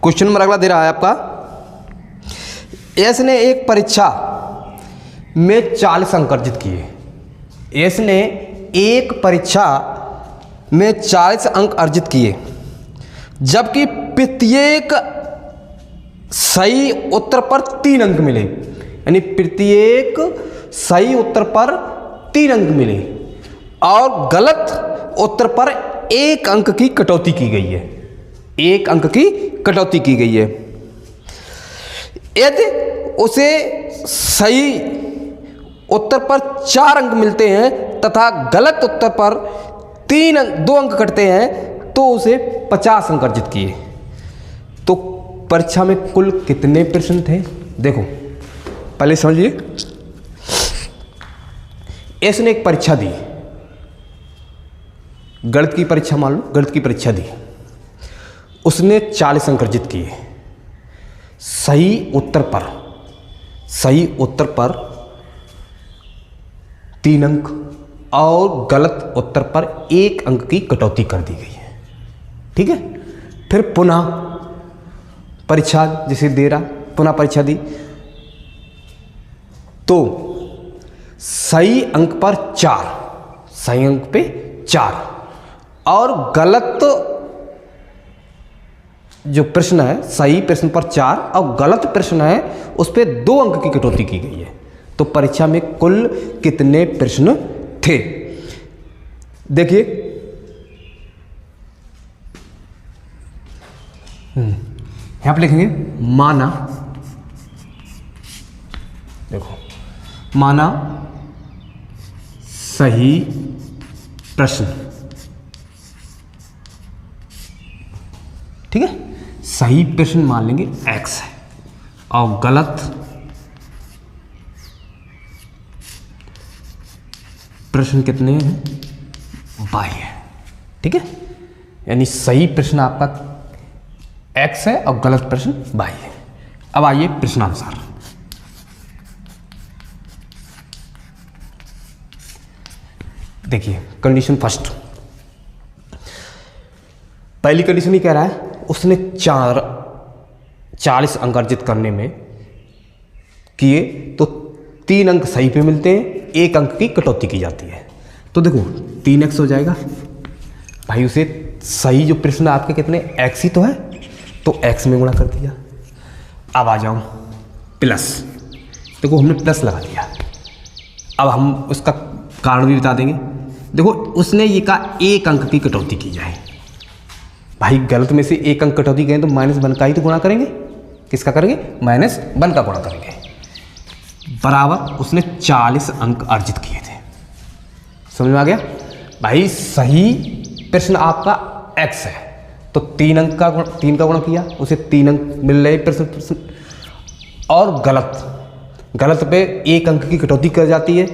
Question number अगला दे रहा है आपका, एस ने एक परीक्षा में 40 अंक अर्जित किए। एस ने एक परीक्षा में 40 अंक अर्जित किए, जबकि प्रत्येक सही उत्तर पर 3 अंक मिले। यानी प्रत्येक सही उत्तर पर 3 अंक मिले और गलत उत्तर पर 1 अंक की कटौती की गई है। 1 अंक की कटौती की गई है। यदि उसे सही उत्तर पर 4 अंक मिलते हैं तथा गलत उत्तर पर 2 अंक कटते हैं तो उसे 50 अंक अर्जित किए। तो परीक्षा में कुल कितने प्रश्न थे? देखो पहले समझिए, एस ने एक परीक्षा दी, गणित की परीक्षा, मान लो गणित की परीक्षा दी, उसने 40 अंक अर्जित किए। सही उत्तर पर 3 अंक और गलत उत्तर पर 1 अंक की कटौती कर दी गई है। ठीक है, फिर पुनः परीक्षा जिसे दे रहा, पुनः परीक्षा दी तो सही अंक पर 4, सही अंक पे 4 और गलत जो प्रश्न है, सही प्रश्न पर 4 और गलत प्रश्न है उस पर 2 अंक की कटौती की गई है। तो परीक्षा में कुल कितने प्रश्न थे? देखिए यहां पे लिखेंगे माना, देखो माना सही प्रश्न, ठीक है, सही प्रश्न मान लेंगे x है और गलत प्रश्न कितने हैं? y है। ठीक है, यानी सही प्रश्न आपका x है और गलत प्रश्न y है। अब आइए प्रश्नानुसार। देखिए कंडीशन फर्स्ट, पहली कंडीशन ही कह रहा है उसने 40 अंक अर्जित करने में किए तो 3 अंक सही पे मिलते हैं, 1 अंक की कटौती की जाती है। तो देखो 3x हो जाएगा भाई, उसे सही जो प्रश्न आपके कितने x ही तो है तो x में गुणा कर दिया। अब आ जाओ प्लस, देखो हमने प्लस लगा दिया। अब हम उसका कारण भी बता देंगे। देखो उसने ये कहा 1 अंक की कटौती की जाए, भाई गलत में से 1 अंक कटौती करें तो -1 का ही तो गुणा करेंगे। किसका करेंगे? -1 का गुणा करेंगे। बराबर उसने 40 अंक अर्जित किए थे। समझ में आ गया भाई? सही प्रश्न आपका x है तो 3 का गुणा किया, उसे 3 अंक मिल रहे प्रश्न और गलत पे 1 अंक की कटौती कर जाती है,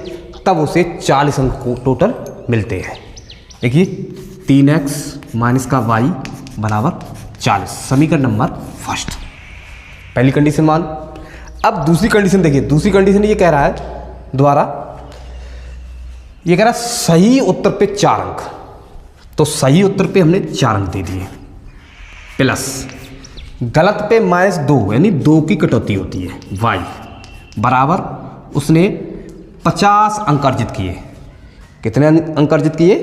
तब उसे 40 अंक को टोटल मिलते हैं। देखिए 3x माइनस का y बराबर 40, समीकरण नंबर फर्स्ट, पहली कंडीशन मान। अब दूसरी कंडीशन देखिए, दूसरी कंडीशन ये कह रहा है दोबारा, ये कह रहा है सही उत्तर पे 4 अंक, तो सही उत्तर पे हमने 4 अंक दे दिए, प्लस गलत पे -2 यानी 2 की कटौती होती है y बराबर उसने 50 अंक अर्जित किए। कितने अंक अर्जित किए?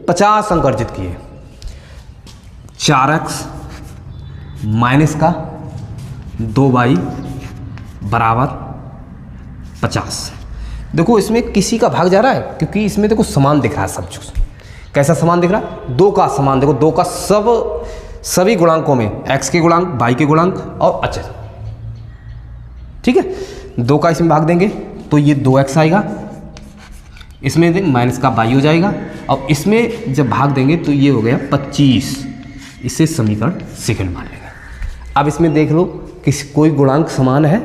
50 अंक अर्जित किए। 4x माइनस का 2y बराबर 50। देखो इसमें किसी का भाग जा रहा है क्योंकि इसमें देखो समान दिख रहा है सब कुछ। कैसा समान दिख रहा है? 2 का समान, देखो 2 का सभी गुणांकों में x के गुणांक, y के गुणांक और अचर, ठीक है। 2 का इसमें भाग देंगे तो ये 2x आएगा, इसमें माइनस का y हो जाएगा और इसमें जब भाग देंगे तो ये हो गया 25। इसे समीकरण सेकंड मान लेंगे। अब इसमें देख लो कोई गुणांक समान है?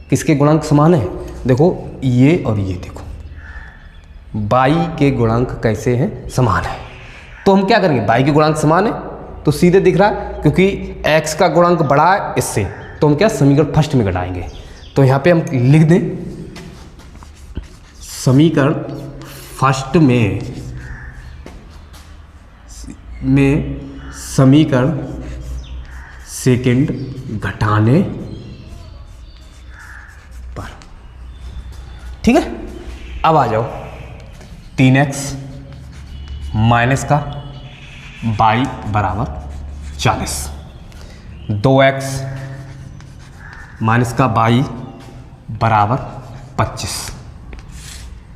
किसके गुणांक समान है? देखो ये और ये, देखो y के गुणांक कैसे हैं? समान है। तो हम क्या करेंगे? y के गुणांक समान है तो सीधे दिख रहा है क्योंकि x का गुणांक बड़ा है इससे, तो हम क्या समीकरण फर्स्ट में घटाएंगे। तो यहाँ पे हम लिख दें समीकरण फर्स्ट में समीकरण सेकंड घटाने पर। ठीक है, अब आ जाओ 3x माइनस का y बराबर 40, 2x माइनस का y बराबर 25,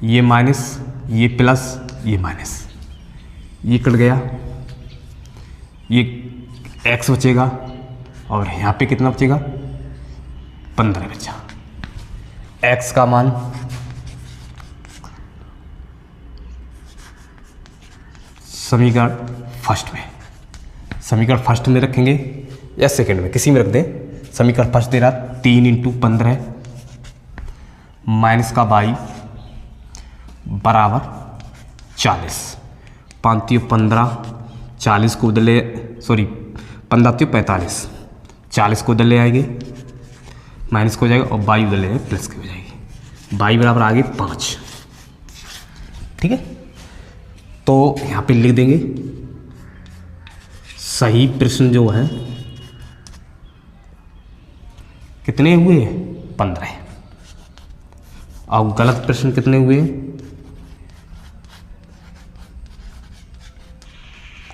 ये माइनस ये प्लस ये माइनस, ये कट गया, ये x बचेगा और यहाँ पे कितना बचेगा 15 बचा। x का मान समीकरण फर्स्ट में रखेंगे या सेकंड में, किसी में रख दें। समीकरण फर्स्ट दे रहा 3 × 15 माइनस का y बराबर 40, 5 × 15 40 को उधर ले, सॉरी 15 × 45 40 को उधर ले आएंगे, माइनस को हो जाएगा और y उधर ले प्लस की हो जाएगी, y बराबर आगे 5। ठीक है, तो यहाँ पे लिख देंगे सही प्रश्न जो है कितने हुए 15, और गलत प्रश्न कितने हुए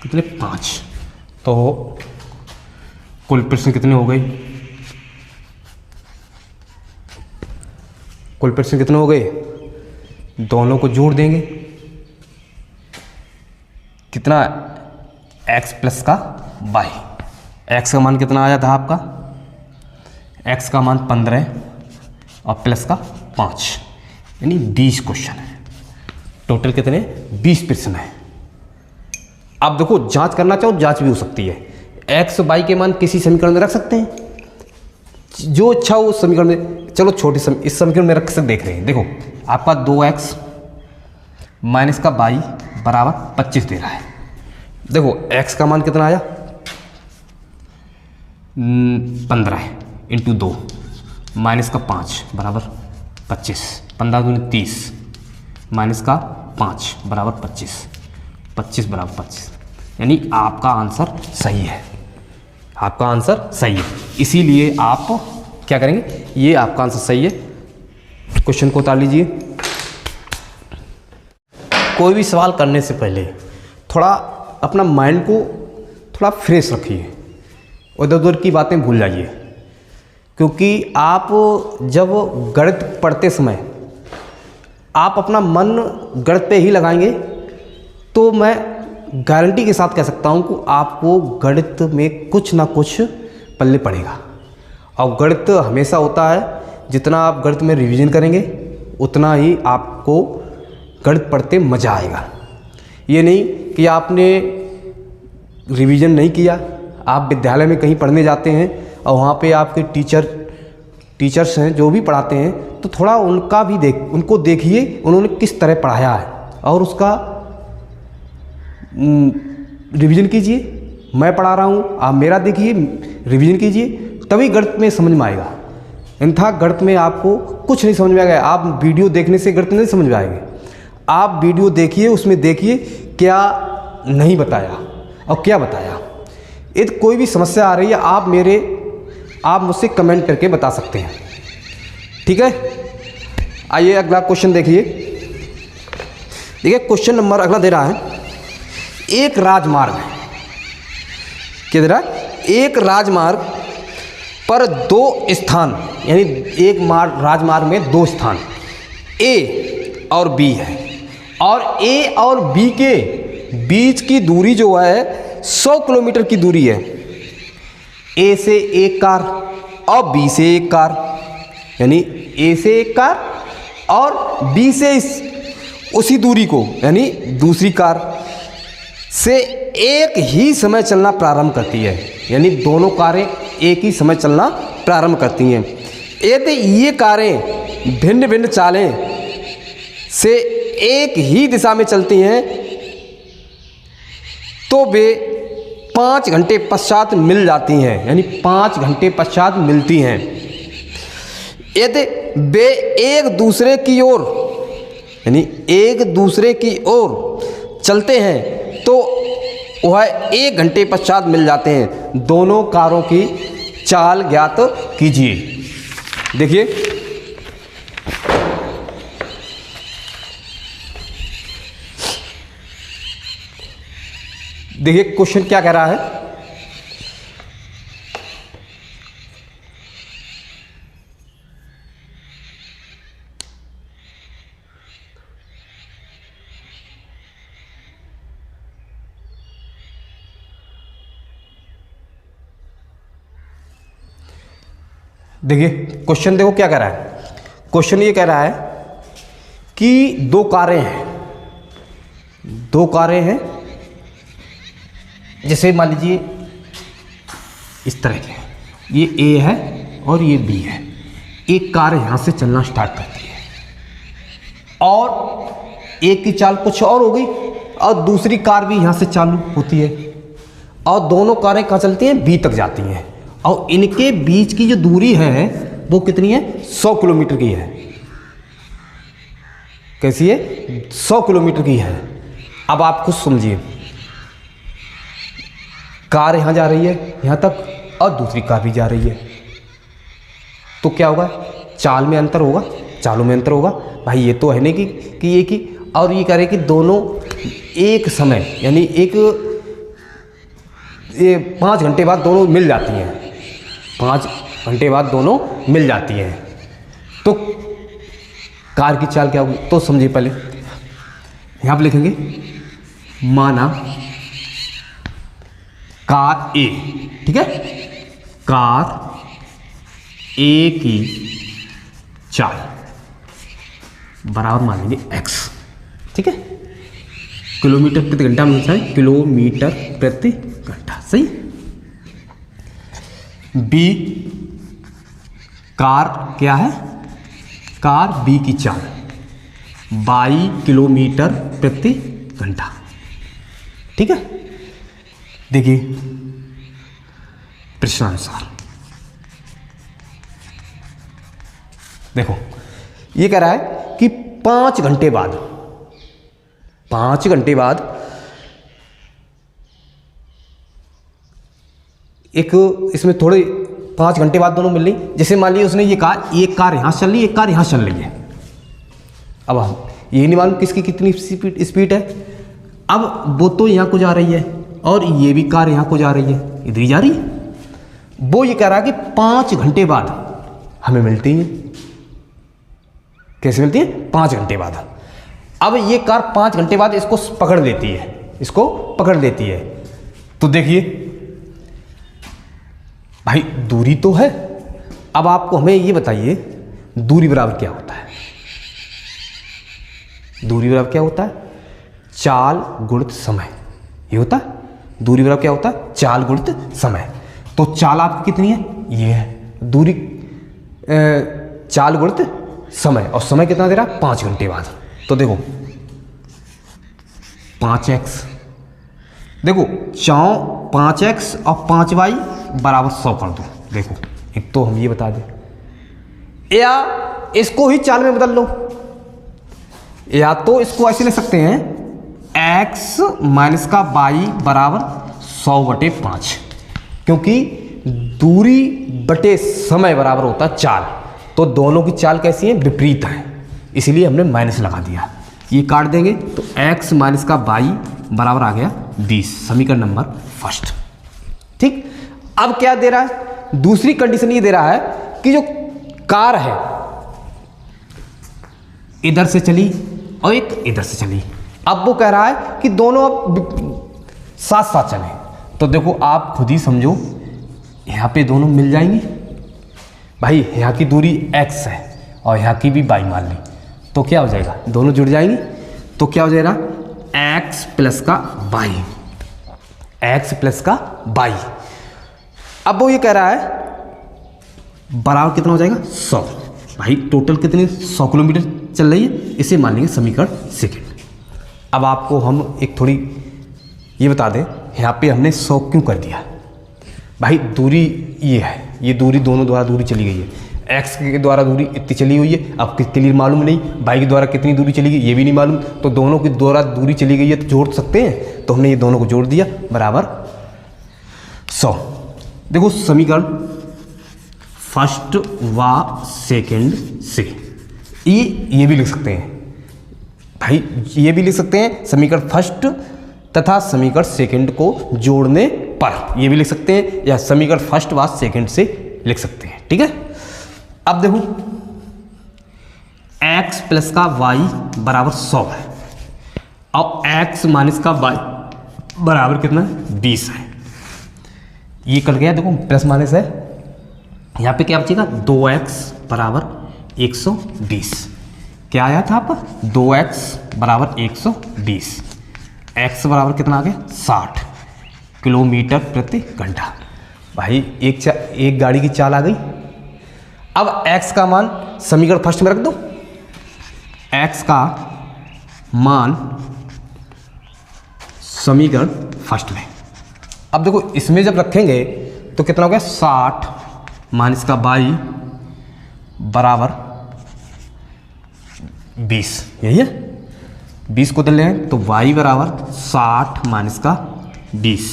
कितने 5। तो कुल प्रश्न कितने हो गए, कुल प्रश्न कितने हो गए, दोनों को जोड़ देंगे, कितना x प्लस का y, x का मान कितना आया था आपका, x का मान 15 और प्लस का 5, यानी 20 क्वेश्चन है। टोटल कितने 20 प्रश्न है। अब देखो जांच करना चाहो जांच भी हो सकती है, x y के मान किसी समीकरण में रख सकते हैं, जो अच्छा हो उस समीकरण में। चलो इस समीकरण में रख सकते, देख रहे हैं, देखो आपका 2x माइनस का y बराबर 25 दे रहा है। देखो x का मान कितना आया 15 × 2 माइनस का 5 बराबर 25, 15 × 30 माइनस का 5 बराबर 25, 25 बराबर 25, यानी आपका आंसर सही है, आपका आंसर सही है। इसीलिए आप क्या करेंगे, ये आपका आंसर सही है। क्वेश्चन को उतार लीजिए। कोई भी सवाल करने से पहले थोड़ा अपना माइंड को थोड़ा फ्रेश रखिए, उधर उधर की बातें भूल जाइए, क्योंकि आप जब गणित पढ़ते समय आप अपना मन गणित पे ही लगाएंगे तो मैं गारंटी के साथ कह सकता हूँ कि आपको गणित में कुछ ना कुछ पल्ले पड़ेगा। और गणित हमेशा होता है, जितना आप गणित में रिवीजन करेंगे उतना ही आपको गणित पढ़ते मज़ा आएगा। ये नहीं कि आपने रिवीजन नहीं किया, आप विद्यालय में कहीं पढ़ने जाते हैं और वहाँ पे आपके टीचर्स हैं जो भी पढ़ाते हैं, तो थोड़ा उनका भी उनको देखिए उन्होंने किस तरह पढ़ाया है और उसका रिवीजन कीजिए। मैं पढ़ा रहा हूँ, आप मेरा देखिए, रिवीजन कीजिए, तभी गणित में समझ में आएगा। अन्यथा गणित में आपको कुछ नहीं समझ में आएगा। आप वीडियो देखने से गणित नहीं समझ में आएगा। आप वीडियो देखिए, उसमें देखिए क्या नहीं बताया और क्या बताया। यदि कोई भी समस्या आ रही है आप मुझसे कमेंट करके बता सकते हैं, ठीक है। आइए अगला क्वेश्चन देखिए। क्वेश्चन नंबर अगला दे रहा है, एक राजमार्ग, क्या दे रहा है, एक राजमार्ग पर दो स्थान, यानी एक राजमार्ग में दो स्थान ए और बी है, और ए और बी के बीच की दूरी जो है 100 किलोमीटर की दूरी है। ए से एक कार और बी से एक कार, यानी ए से एक कार और बी से उसी दूरी को, यानी दूसरी कार से एक ही समय चलना प्रारंभ करती है, यानी दोनों कारें एक ही समय चलना प्रारंभ करती हैं। यदि ये कारें भिन्न भिन्न चालें से एक ही दिशा में चलती हैं तो वे 5 घंटे पश्चात मिल जाती हैं, यानी 5 घंटे पश्चात मिलती हैं। यदि वे एक दूसरे की ओर, यानी एक दूसरे की ओर चलते हैं तो वह 1 घंटे पश्चात मिल जाते हैं। दोनों कारों की चाल ज्ञात कीजिए। देखिए देखिए क्वेश्चन क्या कह रहा है। देखिए क्वेश्चन देखो क्या कह रहा है। क्वेश्चन ये कह रहा है कि दो कारें हैं, जैसे मान लीजिए इस तरह के, ये ए है और ये बी है। एक कार यहां से चलना स्टार्ट करती है और एक की चाल कुछ और हो गई और दूसरी कार भी यहां से चालू होती है और दोनों कारें कहाँ चलती हैं, बी तक जाती हैं और इनके बीच की जो दूरी है वो कितनी है, 100 किलोमीटर की है। कैसी है, 100 किलोमीटर की है। अब आप खुद समझिए, कार यहां जा रही है यहां तक और दूसरी कार भी जा रही है, तो क्या होगा, चालों में अंतर होगा। भाई ये तो है नहीं कि ये कि और ये कह रहे कि दोनों एक समय यानी 5 घंटे बाद दोनों मिल जाती हैं, 5 घंटे बाद दोनों मिल जाती हैं, तो कार की चाल क्या होगी। तो समझिए, पहले यहां पर लिखेंगे, माना कार ए, ठीक है, कार ए की चाल बराबर मानेंगे x, ठीक है। किलोमीटर प्रति घंटा में है, किलोमीटर प्रति घंटा, सही। बी कार क्या है, कार बी की चाल 22 किलोमीटर प्रति घंटा, ठीक है। देखिए प्रश्नानुसार देखो ये कह रहा है कि 5 घंटे बाद एक इसमें थोड़े 5 घंटे बाद दोनों मिल रही। जैसे मान लीजिए उसने ये कार, एक कार यहां चल रही है, एक कार यहां चल रही है। अब हम ये नहीं मालूम किसकी कितनी स्पीड है। अब वो तो यहां को जा रही है और ये भी कार यहां को जा रही है, इधर ही जा रही है। वो ये कह रहा है कि 5 घंटे बाद हमें मिलती है। कैसे मिलती है, 5 घंटे बाद। अब ये कार 5 घंटे बाद इसको पकड़ लेती है, तो देखिए भाई दूरी तो है। अब आपको हमें ये बताइए दूरी बराबर क्या होता है। दूरी बराबर क्या होता है, चाल गुणित समय। ये होता है दूरी बराबर क्या होता है, चाल गुणित समय। तो चाल आपकी कितनी है, ये है दूरी, चाल गुणित समय, और समय कितना दे रहा, 5 घंटे बाद। तो देखो 5x, देखो 5x और 5y बराबर 100 कर दो। देखो एक तो हम ये बता दें, या इसको ही चाल में बदल लो, या तो इसको ऐसे ले सकते हैं, x माइनस का y बराबर 100/5, क्योंकि दूरी बटे समय बराबर होता है चाल। तो दोनों की चाल कैसी है, विपरीत है, इसलिए हमने माइनस लगा दिया। ये काट देंगे तो x माइनस का y बराबर आ गया 20, समीकरण नंबर फर्स्ट, ठीक। अब क्या दे रहा है, दूसरी कंडीशन ये दे रहा है कि जो कार है इधर से चली और एक इधर से चली। अब वो कह रहा है कि दोनों अब साथ साथ चलें। तो देखो आप खुद ही समझो, यहाँ पे दोनों मिल जाएंगी। भाई यहाँ की दूरी x है और यहाँ की भी y मान ली, तो क्या हो जाएगा, दोनों जुड़ जाएंगी। तो क्या हो जाएगा, x प्लस का y, x प्लस का y। अब वो ये कह रहा है बराबर कितना हो जाएगा, 100। भाई टोटल कितने, 100 किलोमीटर चल रही है, इसे मान लेंगे समीकरण सेकंड। अब आपको हम एक थोड़ी ये बता दें, यहाँ पे हमने 100 क्यों कर दिया। भाई दूरी ये है, ये दूरी दोनों द्वारा दूरी चली गई है, एक्स के द्वारा दूरी इतनी चली हुई है, अब क्लियर मालूम नहीं, वाई के द्वारा कितनी दूरी चली गई ये भी नहीं मालूम, तो दोनों की द्वारा दूरी चली गई है तो जोड़ सकते हैं, तो हमने ये दोनों को जोड़ दिया बराबर 100। देखो समीकरण फर्स्ट व सेकंड से ये भी लिख सकते हैं भाई, ये भी लिख सकते हैं समीकरण फर्स्ट तथा समीकरण सेकंड को जोड़ने पर, ये भी लिख सकते हैं, या समीकरण फर्स्ट व सेकंड से लिख सकते हैं। ठीक है, अब देखो x प्लस का y बराबर 100 है और x माइनस का y बराबर कितना है 20 है। ये कट गया, देखो प्लस माइनस है, यहाँ पे क्या बचेगा 2x बराबर 120। क्या आया था आपका 2x बराबर 120, x बराबर कितना आ गया 60 किलोमीटर प्रति घंटा। भाई एक गाड़ी की चाल आ गई। अब x का मान समीकरण फर्स्ट में रख दो, x का मान समीकरण फर्स्ट में। अब देखो इसमें जब रखेंगे तो कितना हो गया 60 माइनस का 22 बराबर 20, यही है 20 को ले लें तो y बराबर 60 माइनस का 20,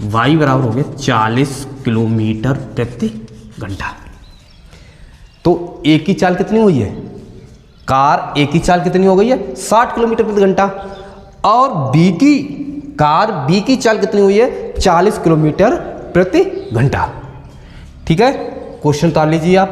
y बराबर हो गया 40 किलोमीटर प्रति घंटा। तो एक की चाल कितनी हुई है, कार एक की चाल कितनी हो गई है 60 किलोमीटर प्रति घंटा, और कार बी की चाल कितनी हुई है 40 किलोमीटर प्रति घंटा। ठीक है, क्वेश्चन उतार लीजिए आप।